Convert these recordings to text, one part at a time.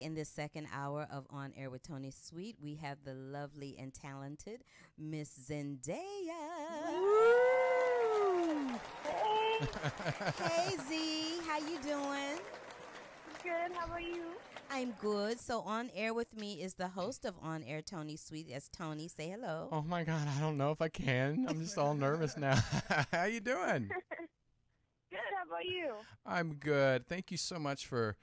In this second hour of On Air with Tony Sweet, we have the lovely and talented Miss Zendaya. Woo! Hey, Hey Z, how you doing? good. How about you? I'm good. So on air with me is the host of On Air, Tony Sweet. That's Tony. Say hello. Oh my God, I don't know if I can. I'm just all nervous now. How you doing? Good. How about you? I'm good. Thank you so much for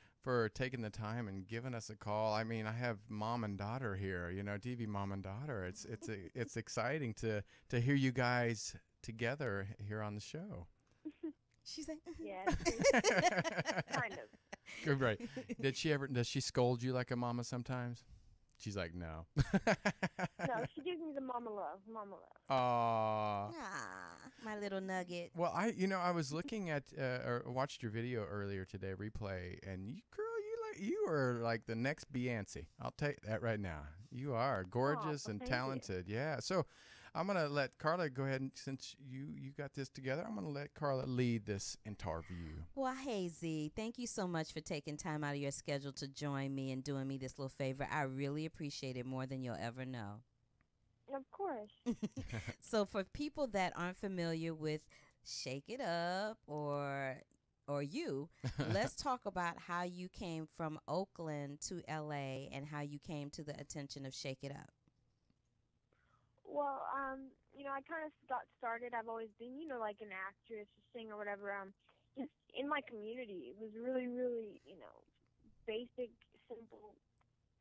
taking the time and giving us a call. I mean, I have mom and daughter here, TV mom and daughter. It's exciting to hear you guys together here on the show. She's like, Yeah, kind of. Good, right. Does she scold you like a mama sometimes? She's like, no. No, she gives me the mama love. Mama love. Aw. ah, my little nugget. Well, I was looking at or watched your video earlier today, replay, and you are like the next Beyonce. I'll take that right now. You are gorgeous and thank talented. Yeah. So I'm gonna let Carla go ahead, and since you got this together, I'm gonna let Carla lead this interview. Well, hey Z, thank you so much for taking time out of your schedule to join me and doing me this little favor. I really appreciate it more than you'll ever know. Of course. So for people that aren't familiar with Shake It Up or you, let's talk about how you came from Oakland to LA and how you came to the attention of Shake It Up. Well, I kind of got started. I've always been, like an actress, a singer, whatever. Just in my community, it was really, really, basic, simple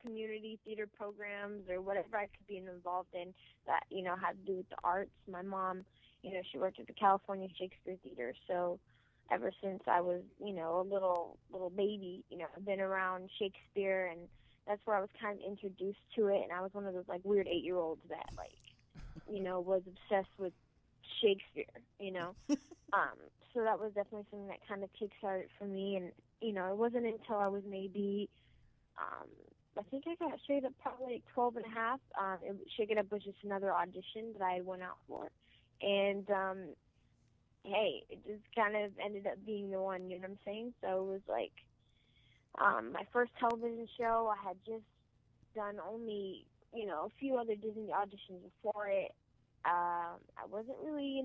community theater programs or whatever I could be involved in that, had to do with the arts. My mom, she worked at the California Shakespeare Theater, so ever since I was, a little baby, I've been around Shakespeare, and that's where I was kind of introduced to it. And I was one of those like weird 8-year-olds that was obsessed with Shakespeare. So that was definitely something that kind of kickstarted for me. And it wasn't until I was maybe I think I got Shake It Up probably like 12 and a half. Shake It Up was just another audition that I went out for. And, hey, it just kind of ended up being the one, you know what I'm saying? So it was like my first television show. I had just done only, a few other Disney auditions before it. I wasn't really,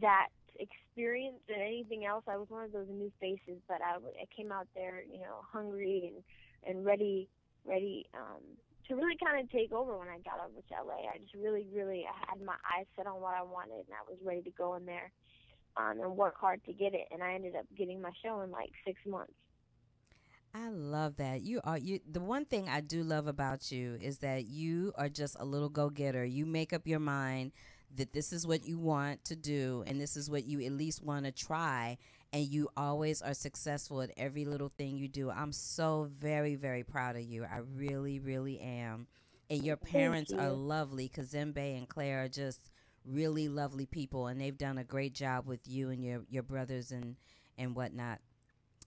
that experienced in anything else. I was one of those new faces, but I came out there, hungry and ready to really kind of take over when I got over to LA. I just really, really, I had my eyes set on what I wanted, and I was ready to go in there and work hard to get it. And I ended up getting my show in like 6 months. I love that. You. The one thing I do love about you is that you are just a little go-getter. You make up your mind that this is what you want to do and this is what you at least want to try, and you always are successful at every little thing you do. I'm so very, very proud of you. I really, really am. And your Thank parents are you. lovely because Zembe and Claire are just really lovely people, and they've done a great job with you and your brothers and whatnot,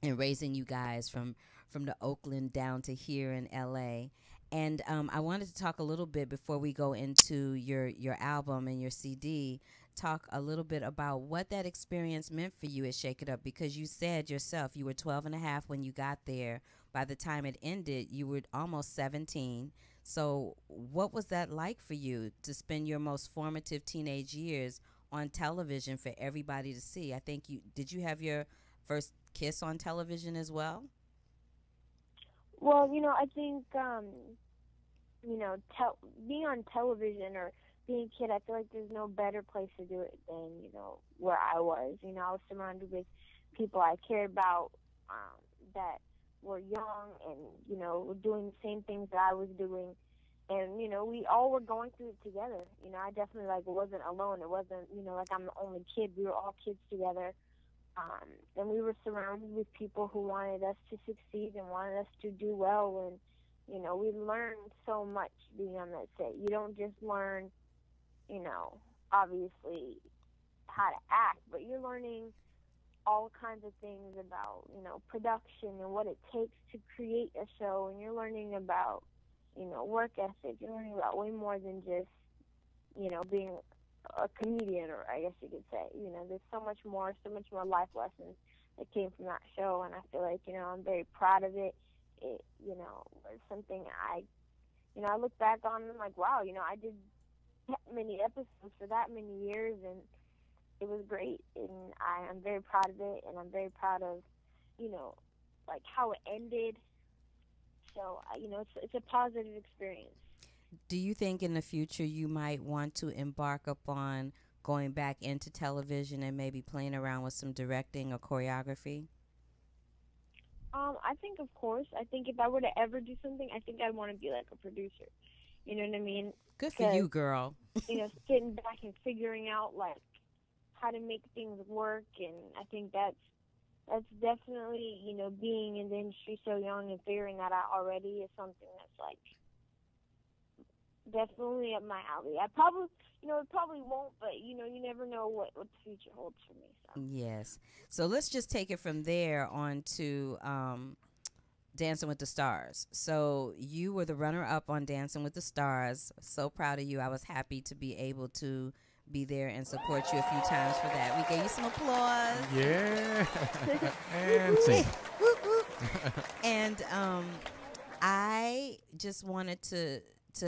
and raising you guys from the Oakland down to here in LA. And I wanted to talk a little bit before we go into your album and your CD. Talk a little bit about what that experience meant for you at Shake It Up, because you said yourself you were 12 and a half when you got there. By the time it ended, you were almost 17. So what was that like for you to spend your most formative teenage years on television for everybody to see? I think you have your first kiss on television as well? Well, I think, being on television or being a kid, I feel like there's no better place to do it than, where I was. I was surrounded with people I cared about that were young and, were doing the same things that I was doing. And, we all were going through it together. I definitely, wasn't alone. It wasn't, like I'm the only kid. We were all kids together. And we were surrounded with people who wanted us to succeed and wanted us to do well. And, we learned so much being on that set. You don't just learn, obviously how to act, but you're learning all kinds of things about, production and what it takes to create a show. And you're learning about, work ethic. You're learning about way more than just, being a comedian, or I guess you could say. There's so much more life lessons that came from that show, and I feel like, I'm very proud of it. it, was something I look back on and I'm like, wow, I did that many episodes for that many years, and it was great, and I'm very proud of it, and I'm very proud of, like how it ended. So, it's a positive experience. Do you think in the future you might want to embark upon going back into television and maybe playing around with some directing or choreography? I think, of course, I think if I were to ever do something, I think I'd want to be like a producer. You know what I mean? Good for Because, you, girl. sitting back and figuring out, like, how to make things work, and I think that's definitely, being in the industry so young and figuring that out already is something that's, like, definitely up my alley. I probably, it probably won't, but, you never know what the future holds for me. So. Yes. So let's just take it from there on to Dancing with the Stars. So you were the runner-up on Dancing with the Stars. So proud of you. I was happy to be able to be there and support you a few times for that. We gave you some applause. Yeah. And sing. And I just wanted to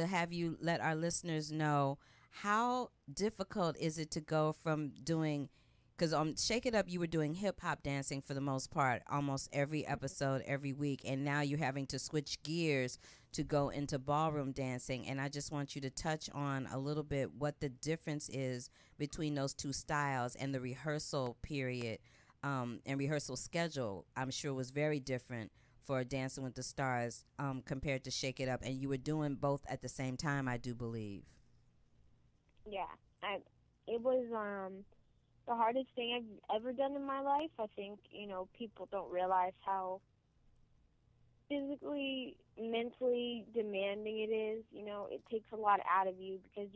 have you let our listeners know how difficult is it to go from doing, because on Shake It Up you were doing hip hop dancing for the most part almost every episode every week, and now you're having to switch gears to go into ballroom dancing, and I just want you to touch on a little bit what the difference is between those two styles, and the rehearsal period and rehearsal schedule I'm sure was very different for Dancing with the Stars compared to Shake It Up, and you were doing both at the same time, I do believe. Yeah, it was the hardest thing I've ever done in my life. I think, people don't realize how physically, mentally demanding it is. It takes a lot out of you because,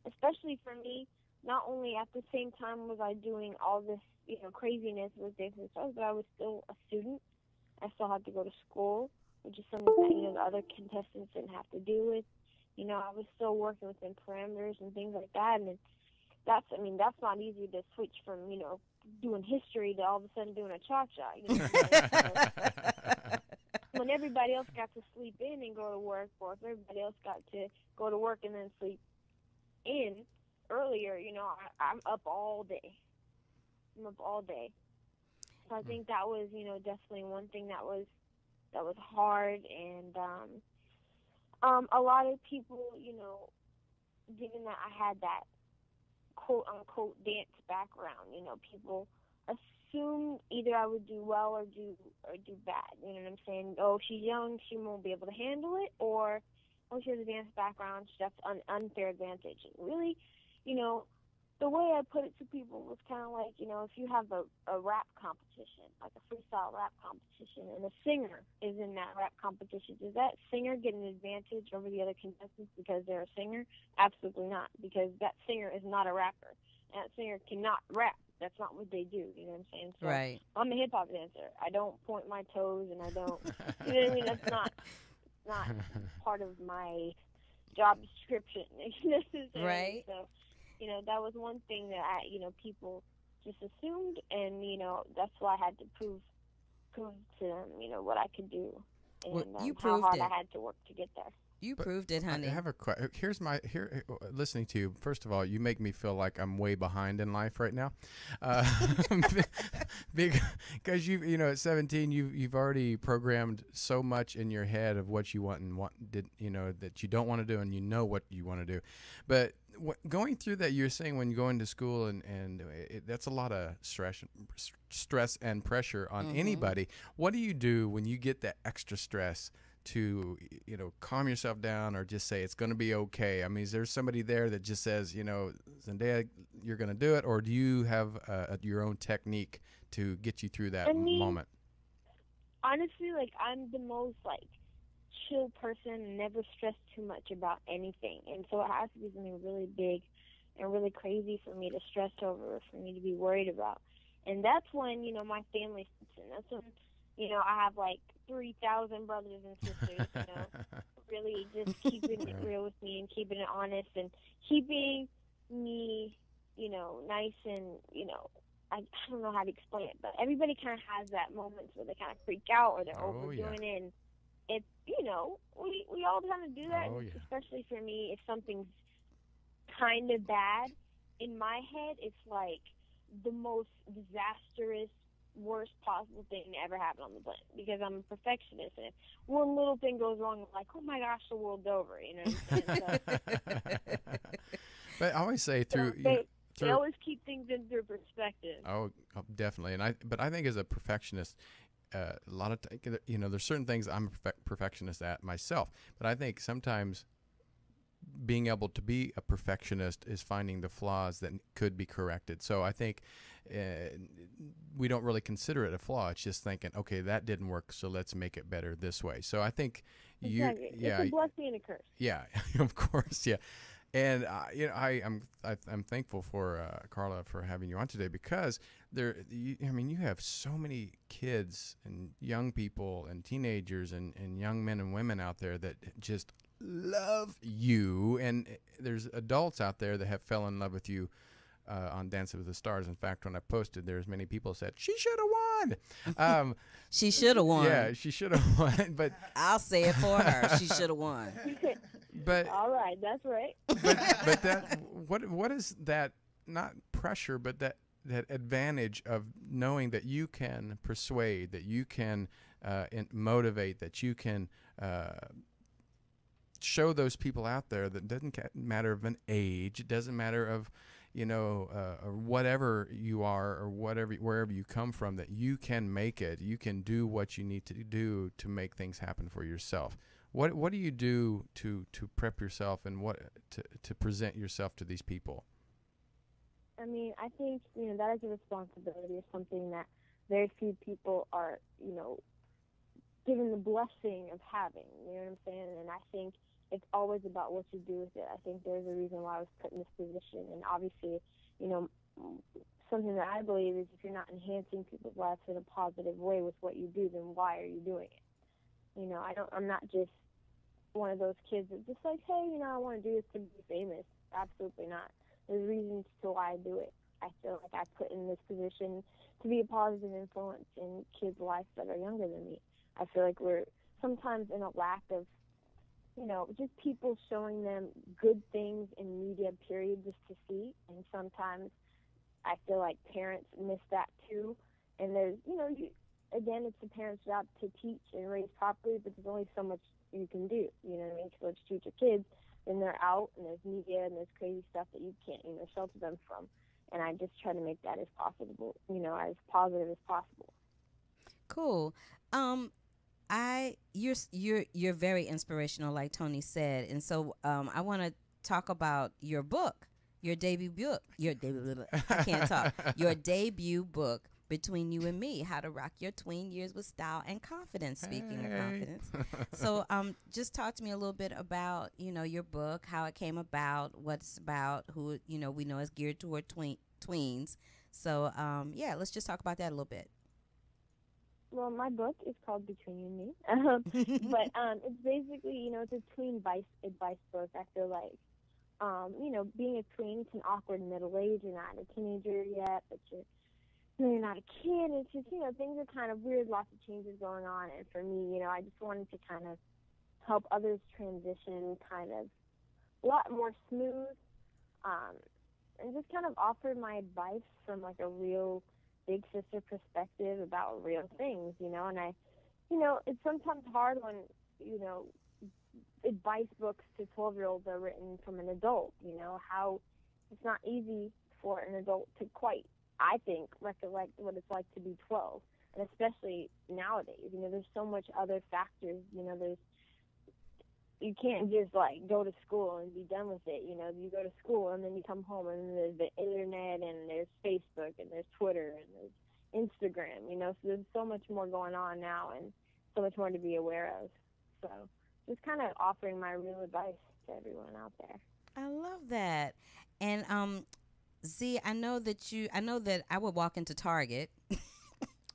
especially for me, not only at the same time was I doing all this, craziness with Dancing with the Stars, but I was still a student. I still had to go to school, which is something that, the other contestants didn't have to do with. I was still working within parameters and things like that, and that's not easy to switch from, doing history to all of a sudden doing a cha-cha. When everybody else got to sleep in and go to work, or if everybody else got to go to work and then sleep in earlier, I'm up all day. I'm up all day. So I think that was, definitely one thing that was hard, and a lot of people, given that I had that quote unquote dance background, people assumed either I would do well or do bad. You know what I'm saying? Oh, she's young, she won't be able to handle it, or oh, she has a dance background, she has an unfair advantage. And really, the way I put it to people was kind of like, if you have a rap competition, like a freestyle rap competition, and a singer is in that rap competition, does that singer get an advantage over the other contestants because they're a singer? Absolutely not, because that singer is not a rapper. And that singer cannot rap. That's not what they do, you know what I'm saying? So Right. I'm a hip-hop dancer. I don't point my toes, and I don't, you know what I mean? That's not part of my job description necessarily. Right. So, that was one thing that people just assumed, and, that's why I had to prove to them, what I could do, and Well, you how proved hard it. I had to work to get there. You proved it, honey. I have a question. Listening to you, first of all, you make me feel like I'm way behind in life right now, because at 17 you've already programmed so much in your head of what you want and that you don't want to do, and what you want to do, but going through that, you're saying when going to school and that's a lot of stress and pressure on anybody. What do you do when you get that extra stress to calm yourself down, or just say it's going to be okay? I mean, is there somebody there that just says, Zendaya, you're going to do it, or do you have your own technique to get you through that moment? Honestly, I'm the most chill person, never stress too much about anything, and so it has to be something really big and really crazy for me to stress over, for me to be worried about. And that's when my family steps in. That's when I have 3,000 brothers and sisters, really just keeping it real with me and keeping it honest and keeping me, nice and, I don't know how to explain it, but everybody kind of has that moments where they kind of freak out or they're overdoing it. And it's, we all kind of do that, Oh, and yeah. especially for me, if something's kind of bad, in my head, it's like the most disastrous, worst possible thing to ever happen on the planet, because I'm a perfectionist, and if one little thing goes wrong, I'm like, oh my gosh, the world's over. You know what I'm saying? So, But I always say so through, they through. always keep things in their perspective. Definitely. But I think as a perfectionist, a lot of there's certain things I'm a perfectionist at myself. But I think sometimes being able to be a perfectionist is finding the flaws that could be corrected. So I think we don't really consider it a flaw. It's just thinking, okay, that didn't work, so let's make it better this way. So I think Exactly. yeah, It's a blessing and a curse. yeah, of course, yeah. And I'm thankful for Carla for having you on today, because you have so many kids and young people and teenagers and young men and women out there that just love you, and there's adults out there that have fell in love with you on Dancing with the Stars. In fact, when I posted, there's many people said she should have won. She should have won. Yeah, she should have won. But I'll say it for her. She should have won. but All right, that's right. but that what is that, not pressure, but that advantage of knowing that you can persuade, that you can motivate, that you can show those people out there that doesn't matter of an age, it doesn't matter of or whatever you are, or wherever you come from, that you can make it, you can do what you need to do to make things happen for yourself. What do you do to prep yourself, and what to present yourself to these people? I mean, I think, that is a responsibility, or something that very few people are, given the blessing of having. You know what I'm saying? And I think it's always about what you do with it. I think there's a reason why I was put in this position. And obviously, something that I believe is, if you're not enhancing people's lives in a positive way with what you do, then why are you doing it? I'm not just one of those kids that's just like, hey, I want to do this to be famous. Absolutely not. There's reasons to why I do it. I feel like I put in this position to be a positive influence in kids' lives that are younger than me. I feel like we're sometimes in a lack of, just people showing them good things in media, period, just to see. And sometimes I feel like parents miss that too. And there's, again, it's the parents' job to teach and raise properly, but there's only so much you can do. You know what I mean? So let's teach your kids, then they're out, and there's media and there's crazy stuff that you can't, shelter them from. And I just try to make that as possible, as positive as possible. Cool. You're very inspirational, like Tony said, and so I want to talk about your book, your debut book. I can't talk. Your debut book, Between You and Me: How to Rock Your Tween Years with Style and Confidence. Speaking of confidence, so just talk to me a little bit about your book, how it came about, what it's about, who we know is geared toward tweens. So let's just talk about that a little bit. Well, my book is called Between You and Me, but it's basically, it's a tween advice book. I feel like, being a tween, it's an awkward middle age. You're not a teenager yet, but you're not a kid. It's just, things are kind of weird, lots of changes going on. And for me, I just wanted to kind of help others transition kind of a lot more smooth, and just kind of offer my advice from like a real big sister perspective about real things, and I, it's sometimes hard when, advice books to 12-year-olds are written from an adult, how it's not easy for an adult to quite, I think, recollect what it's like to be 12, and especially nowadays, there's so much other factors, you can't just like go to school and be done with it. You go to school and then you come home and then there's the internet and there's Facebook and there's Twitter and there's Instagram, so there's so much more going on now and so much more to be aware of. So just kind of offering my real advice to everyone out there. I love that. And Z, I know that I would walk into Target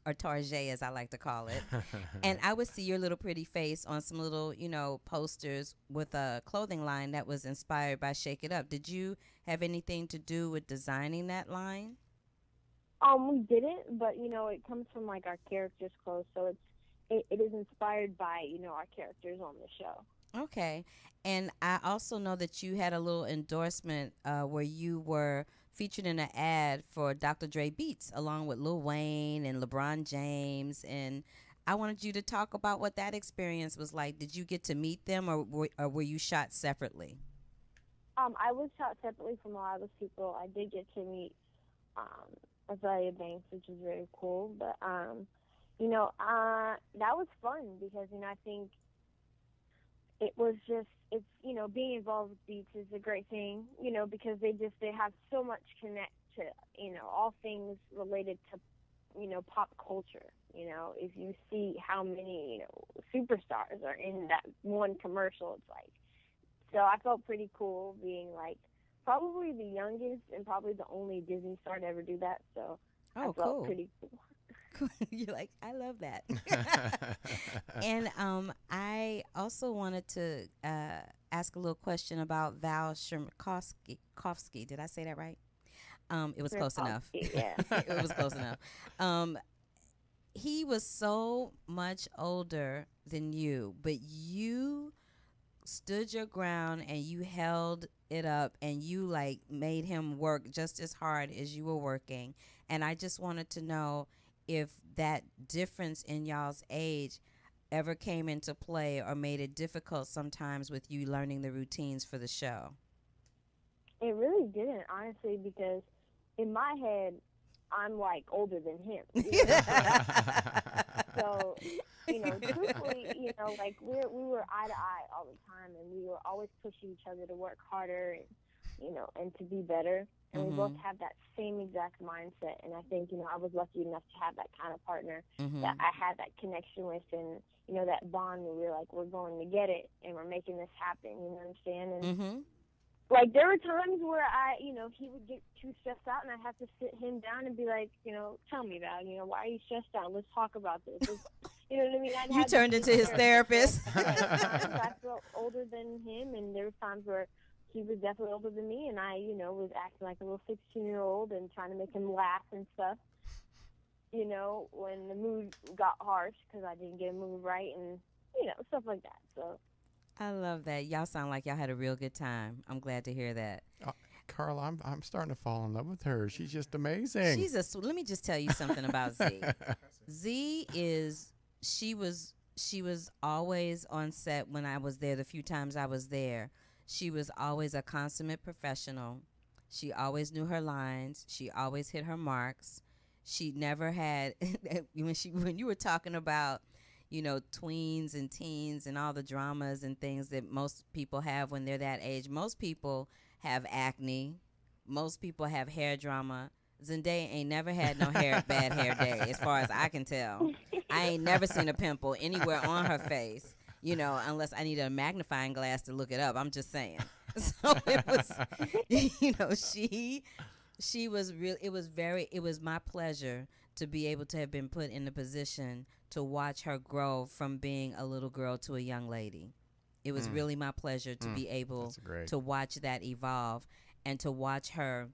or Target, as I like to call it, and I would see your little pretty face on some little, posters with a clothing line that was inspired by Shake It Up. Did you have anything to do with designing that line? We didn't, but it comes from like our characters' clothes, so it is inspired by, you know, our characters on the show. Okay. And I also know that you had a little endorsement where you were featured in an ad for Dr. Dre Beats along with Lil Wayne and LeBron James. And I wanted you to talk about what that experience was like. Did you get to meet them, or were you shot separately? I was shot separately from a lot of those people. I did get to meet Azalea Banks, which is very cool. But you know, that was fun because, you know, I think it was just, it's, you know, being involved with Beats is a great thing, you know, because they have so much connect to, you know, all things related to, you know, pop culture. You know, if you see how many, you know, superstars are in that one commercial, it's like, so I felt pretty cool being like probably the youngest and probably the only Disney star to ever do that. So I felt Cool. pretty cool. You're like, I love that. And I wanted to ask a little question about Val Chmerkovskiy. Did I say that right? It was close enough. Yeah. It was close enough. He was so much older than you, but you stood your ground and you held it up and you like made him work just as hard as you were working. And I just wanted to know if that difference in y'all's age ever came into play or made it difficult sometimes with you learning the routines for the show. It really didn't, honestly, because in my head, I'm like older than him. You know? So, you know, truthfully, you know, like we were eye to eye all the time, and we were always pushing each other to work harder and, you know, and to be better. And we both have that same exact mindset. And I think, you know, I was lucky enough to have that kind of partner that I had that connection with, and, you know, that bond where we're like, we're going to get it and we're making this happen. You know what I'm saying? And like, there were times where you know, he would get too stressed out, and I'd have to sit him down and be like, you know, tell me, Val, you know, why are you stressed out? Let's talk about this. You know what I mean? You turned into his therapist. I felt older than him, and there were times where he was definitely older than me, and I, you know, was acting like a little 16-year-old and trying to make him laugh and stuff, you know, when the mood got harsh because I didn't get a move right and, you know, stuff like that. So I love that. Y'all sound like y'all had a real good time. I'm glad to hear that. Carla, I'm starting to fall in love with her. She's just amazing. Let me just tell you something about Z. She was always on set when I was there. The few times I was there, she was always a consummate professional. She always knew her lines. She always hit her marks. She never had when you were talking about, you know, tweens and teens and all the dramas and things that most people have when they're that age. Most people have acne. Most people have hair drama. Zendaya ain't never had no bad hair day, as far as I can tell. I ain't never seen a pimple anywhere on her face, you know, unless I need a magnifying glass to look it up. I'm just saying. So it was, you know, she was real. It was my pleasure to be able to have been put in the position to watch her grow from being a little girl to a young lady. It was really my pleasure to be able to watch that evolve and to watch her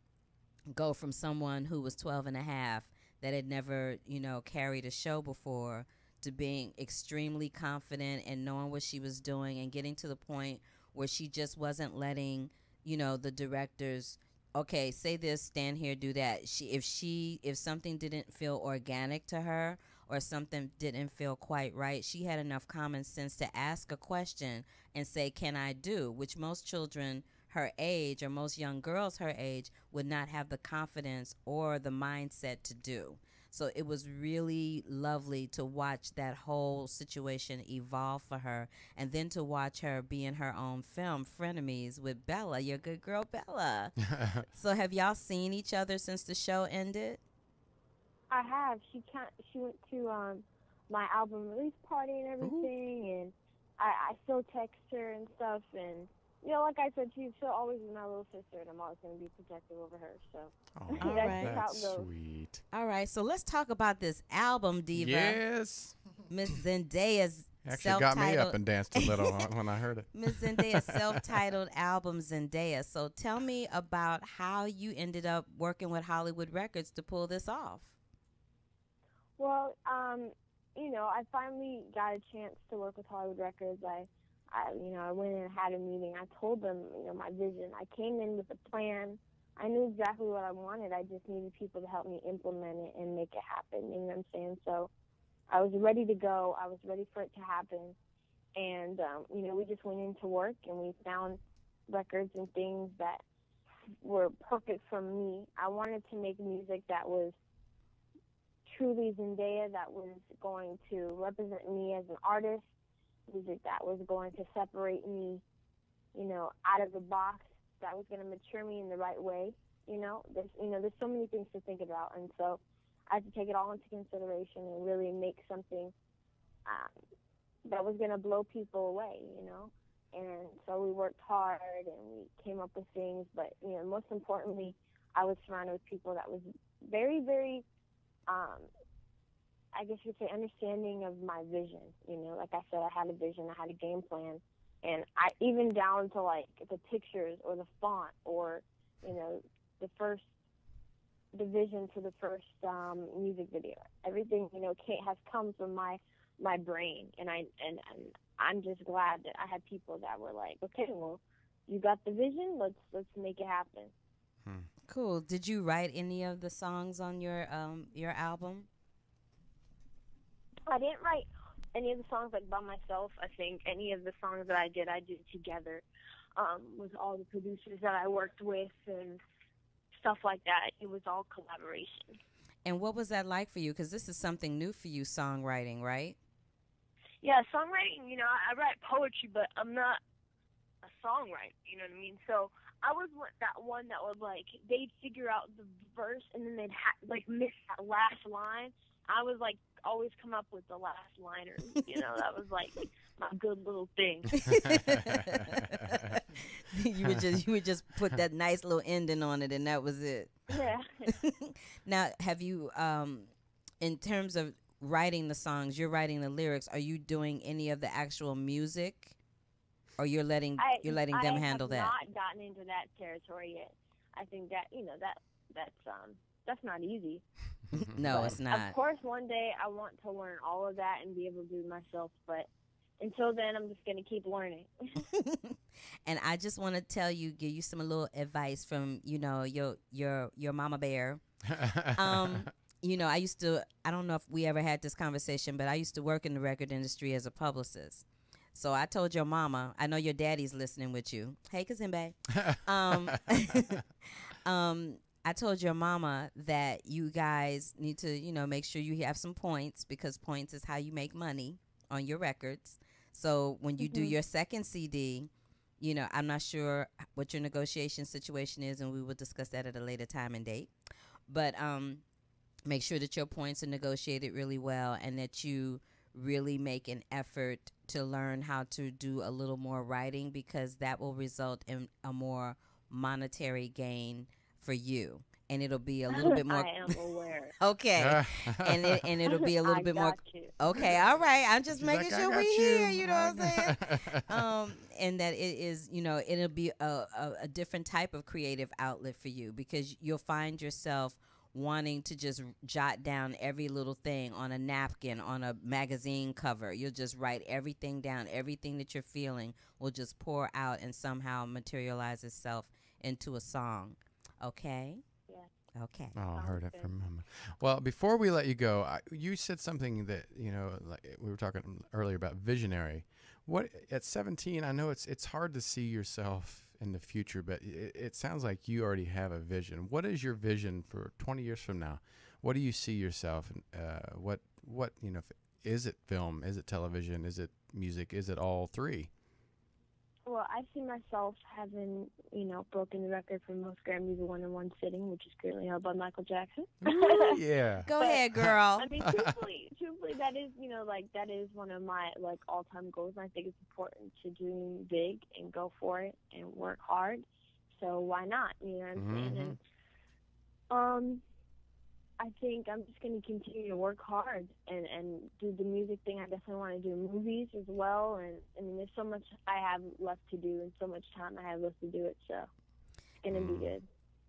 go from someone who was 12 and a half that had never, you know, carried a show before to being extremely confident and knowing what she was doing and getting to the point where she just wasn't letting, you know, the directors, okay, say this, stand here, do that. If something didn't feel organic to her or something didn't feel quite right, she had enough common sense to ask a question and say, can I do? Which most children her age or most young girls her age would not have the confidence or the mindset to do. So it was really lovely to watch that whole situation evolve for her, and then to watch her be in her own film, Frenemies, with Bella, your good girl Bella. So have y'all seen each other since the show ended? I have. She went to my album release party and everything, and I still text her and stuff, and you know, like I said, she'll always be my little sister, and I'm always going to be protective over her. So that's sweet. All right, so let's talk about this album, Diva. Yes. Miss Zendaya's actually got me up and danced a little when I heard it. Miss Zendaya's self-titled album, Zendaya. So tell me about how you ended up working with Hollywood Records to pull this off. Well, I finally got a chance to work with Hollywood Records. I went and had a meeting. I told them, my vision. I came in with a plan. I knew exactly what I wanted. I just needed people to help me implement it and make it happen. You know what I'm saying? So I was ready to go. I was ready for it to happen. And, we just went into work and we found records and things that were perfect for me. I wanted to make music that was truly Zendaya, that was going to represent me as an artist, music that was going to separate me, out of the box, that was going to mature me in the right way. There's so many things to think about, and so I had to take it all into consideration and really make something that was going to blow people away. And so we worked hard and we came up with things, but most importantly, I was surrounded with people that was very, very, I guess you could say, understanding of my vision. Like I said, I had a vision, I had a game plan, and I even down to like the pictures or the font or the first division to the first music video. Everything has come from my brain, and I'm just glad that I had people that were like, okay, well, you got the vision, let's make it happen. Cool. Did you write any of the songs on your album? I didn't write any of the songs like by myself. I think any of the songs that I did together with all the producers that I worked with and stuff like that. It was all collaboration. And what was that like for you? Because this is something new for you, songwriting, right? Yeah, songwriting, I write poetry, but I'm not a songwriter, you know what I mean? So I was that one that was like, they'd figure out the verse and then they'd miss that last line. I was like, always come up with the last liner, that was like my good little thing. you would just put that nice little ending on it and that was it. Yeah. Now, have you, in terms of writing the songs, you're writing the lyrics, are you doing any of the actual music, or you're letting them handle that? I have not gotten into that territory yet. I think that that's not easy. No, but it's not. Of course, one day I want to learn all of that and be able to do it myself, but until then, I'm just going to keep learning. And I just want to give you some little advice from, your mama bear. I don't know if we ever had this conversation, but I used to work in the record industry as a publicist. So I told your mama, I know your daddy's listening with you. Hey, Kazimbe. I told your mama that you guys need to, make sure you have some points, because points is how you make money on your records. So when you do your second CD, I'm not sure what your negotiation situation is, and we will discuss that at a later time and date. But make sure that your points are negotiated really well and that you really make an effort to learn how to do a little more writing, because that will result in a more monetary gain for you, and it'll be a little bit more. I am aware. Okay, and it'll be a little bit more. You. Okay, all right. I'm just She's making like, sure I we got you. hear. You know what I'm saying? And that it is, it'll be a different type of creative outlet for you, because you'll find yourself wanting to just jot down every little thing on a napkin, on a magazine cover. You'll just write everything down. Everything that you're feeling will just pour out and somehow materialize itself into a song. Okay? Yeah. Okay. Oh, I heard it from Mama. Well, before we let you go, you said something that, like we were talking earlier about visionary. What, at 17, I know it's hard to see yourself in the future, but it sounds like you already have a vision. What is your vision for 20 years from now? What do you see yourself? What is it film? Is it television? Is it music? Is it all three? Well, I see myself having, broken the record for most Grammys in one sitting, which is currently held by Michael Jackson. Ooh, yeah. Go ahead, girl. I mean, truthfully, that is, that is one of my, all-time goals. And I think it's important to dream big and go for it and work hard. So why not? You know what I'm saying? And, I think I'm just going to continue to work hard and do the music thing. I definitely want to do movies as well. And, I mean, there's so much I have left to do and so much time I have left to do it. So it's going to be good.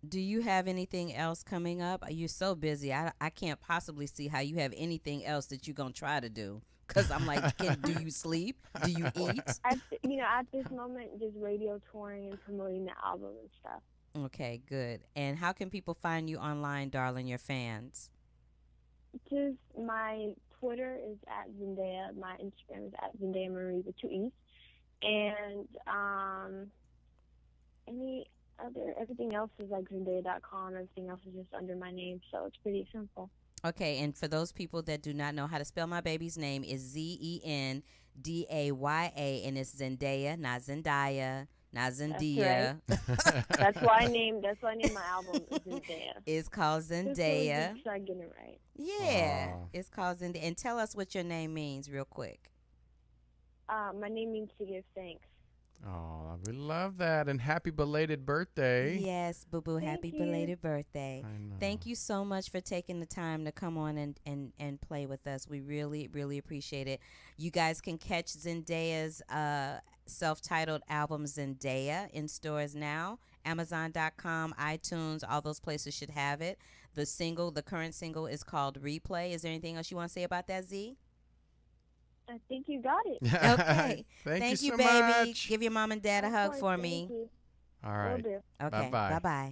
Do you have anything else coming up? You're so busy. I can't possibly see how you have anything else that you're going to try to do. Because I'm like, do you sleep? Do you eat? At this moment, just radio touring and promoting the album and stuff. Okay, good. And how can people find you online, darling, your fans? Just my Twitter is at Zendaya. My Instagram is at Zendaya Marie with 2 E's. And everything else is like Zendaya.com. Everything else is just under my name, so it's pretty simple. Okay, and for those people that do not know how to spell my baby's name, is Zendaya, and it's Zendaya, not Zendaya, not Zendaya. That's right. That's why I named my album Zendaya. It's called Zendaya. Just so I get it right. Yeah, Aw. it's called Zendaya. And tell us what your name means, real quick. My name means to give thanks. Oh, we love that. And happy belated birthday. Yes, Boo Boo, happy you. belated birthday. I know. Thank you so much for taking the time to come on and play with us. We really, really appreciate it. You guys can catch Zendaya's self-titled album Zendaya in stores now. Amazon.com, iTunes, all those places should have it. The current single is called Replay. Is there anything else you want to say about that, Z? I think you got it. Okay. Thank you so baby. much. Give your mom and dad a Of hug course, for thank me. you. All Will right. do. Okay. Bye-bye. Bye-bye.